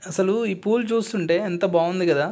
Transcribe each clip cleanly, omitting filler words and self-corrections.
అసలు ఈ పూలు చూస్తుంటే ఎంత బాగుంది కదా!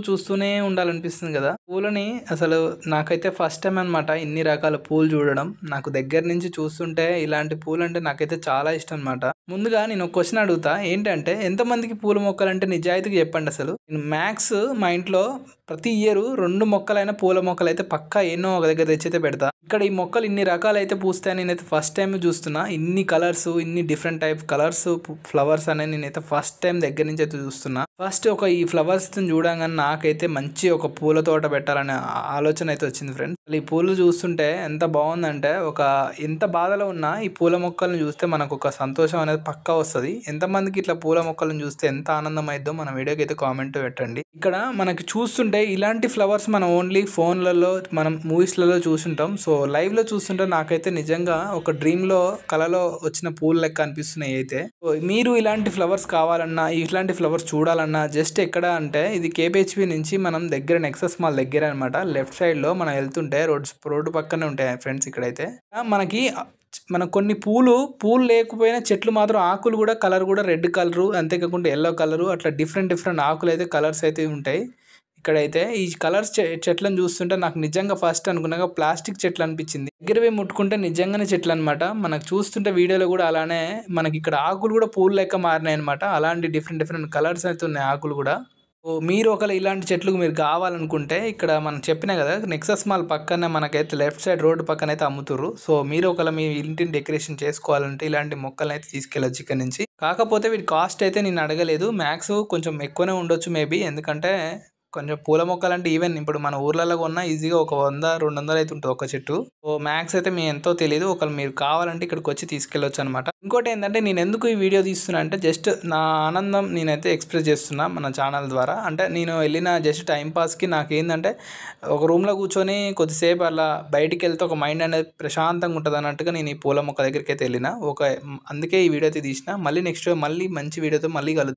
చూస్తూనే ఉండాలనిపిస్తుంది కదా! పూలని అసలు నాకైతే ఫస్ట్ టైమ్ అనమాట ఇన్ని రకాల పూలు చూడడం. నాకు దగ్గర నుంచి చూస్తుంటే ఇలాంటి పూలంటే నాకైతే చాలా ఇష్టం అనమాట. ముందుగా నేను ఒక క్వెషన్ అడుగుతా. ఏంటంటే ఎంతమందికి పూల మొక్కలంటే నిజాయితీగా చెప్పండసలు? నేను మ్యాక్స్ మా ఇంట్లో ప్రతి ఇయరు 2 మొక్కలైనా పూల మొక్కలైతే పక్కా ఎన్నో ఒక దగ్గర తెచ్చైతే పెడతా. ఇక్కడ ఈ మొక్కలు ఇన్ని రకాలైతే పూస్తాయని నేనైతే ఫస్ట్ టైమ్ చూస్తున్నా. ఇన్ని కలర్స్, ఇన్ని డిఫరెంట్ టైప్ కలర్స్ ఫ్లవర్స్ అనేవి నేనైతే ఫస్ట్ టైం దగ్గర నుంచి అయితే చూస్తున్నా. ఫస్ట్ ఈ ఫ్లవర్స్‌ని చూడంగానే నాకైతే మంచి ఒక పూల తోట పెట్టాలనే ఆలోచన అయితే వచ్చింది ఫ్రెండ్స్. ఈ పూలు చూస్తుంటే ఎంత బాగుందంటే ఎంత బాధలో ఉన్నా ఈ పూల మొక్కల్ని చూస్తే మనకు ఒక సంతోషం అనేది పక్కా వస్తది. ఎంతమందికి ఇట్లా పూల మొక్కలను చూస్తే ఎంత ఆనందం అయిద్దో మన వీడియోకి అయితే కామెంట్ పెట్టండి. ఇక్కడ మనకి చూస్తుంటే ఇలాంటి ఫ్లవర్స్ మనం ఓన్లీ ఫోన్‌లలో మనం మూవీస్‌లలో చూసుంటాం. సో లైవ్‌లో చూస్తుంటే నాకైతే నిజంగా ఒక డ్రీమ్‌లో కలలో వచ్చిన పూలు లెక్క అనిపిస్తున్నాయి అయితే. సో మీరు ఇలాంటి ఫ్లవర్స్ కావాలన్నా, ఇట్లాంటి ఫ్లవర్స్ చూడాలన్నా జస్ట్ ఎక్కడ అంటే ఇది కేపీహెచ్‌పీ నుంచి మనం దగ్గర నెక్సెస్ మాల్ దగ్గరే అనమాట. లెఫ్ట్ సైడ్‌లో మనం వెళ్తుంటే రోడ్డు పక్కనే ఉంటాయి ఫ్రెండ్స్ ఇక్కడైతే. మనకు కొన్ని పూలు లేకపోయినా చెట్లు మాత్రం ఆకులు కూడా కలర్ కూడా రెడ్ కలరు, అంతేకాకుండా యెల్లో కలరు అట్లా డిఫరెంట్ ఆకులైతే కలర్స్ అయితే ఉంటాయి. ఇక్కడైతే ఈ కలర్స్ చెట్లను చూస్తుంటే నాకు నిజంగా ఫస్ట్ అనుకున్నాగా ప్లాస్టిక్ చెట్లు అనిపించింది. దగ్గర పోయి ముట్టుకుంటే నిజంగానే చెట్లు అనమాట. మనకు చూస్తుంటే వీడియోలో కూడా అలానే మనకి ఇక్కడ ఆకులు కూడా పూలు లెక్క మారినాయి అనమాట. అలాంటి డిఫరెంట్ కలర్స్ అయితే ఉన్నాయి ఆకులు కూడా. సో మీరు ఒకవేళ ఇలాంటి చెట్లు మీరు కావాలనుకుంటే ఇక్కడ మనం చెప్పినా కదా నెక్సెస్ మాల్ పక్కనే మనకైతే లెఫ్ట్ సైడ్ రోడ్డు పక్కన అయితే అమ్ముతుర్రు. సో మీరు ఒకవేళ మీ ఇంటిని డెకరేషన్ చేసుకోవాలంటే ఇలాంటి మొక్కలను అయితే తీసుకెళ్ళొచ్చు ఇక్కడ నుంచి. కాకపోతే వీటి కాస్ట్ అయితే నేను అడగలేదు. మ్యాక్స్ కొంచెం ఎక్కువనే ఉండొచ్చు మేబీ. ఎందుకంటే కొంచెం పూల మొక్కలంటే ఈవెన్ ఇప్పుడు మన ఊర్లలో కొన్నా ఈజీగా ఒక 100, 200 అయితే ఉంటుంది ఒక చెట్టు. సో మ్యాక్స్ అయితే ఎంతో తెలీదు. ఒకవేళ మీరు కావాలంటే ఇక్కడికి వచ్చి తీసుకెళ్ళొచ్చు అనమాట. ఇంకోటి ఏంటంటే నేను ఎందుకు ఈ వీడియో తీస్తున్నా అంటే జస్ట్ నా ఆనందం నేనైతే ఎక్స్ప్రెస్ చేస్తున్నా మన ఛానల్ ద్వారా. అంటే నేను వెళ్ళిన జస్ట్ టైం పాస్కి నాకేందంటే ఒక రూమ్లో కూర్చొని కొద్దిసేపు అలా బయటికి వెళ్తే ఒక మైండ్ అనేది ప్రశాంతంగా ఉంటుంది అన్నట్టుగా నేను ఈ పూల మొక్క దగ్గరికి అయితే వెళ్ళిన. అందుకే ఈ వీడియో అయితే తీసిన. మళ్ళీ నెక్స్ట్ మళ్ళీ మంచి వీడియోతో మళ్ళీ కలుద్దాం.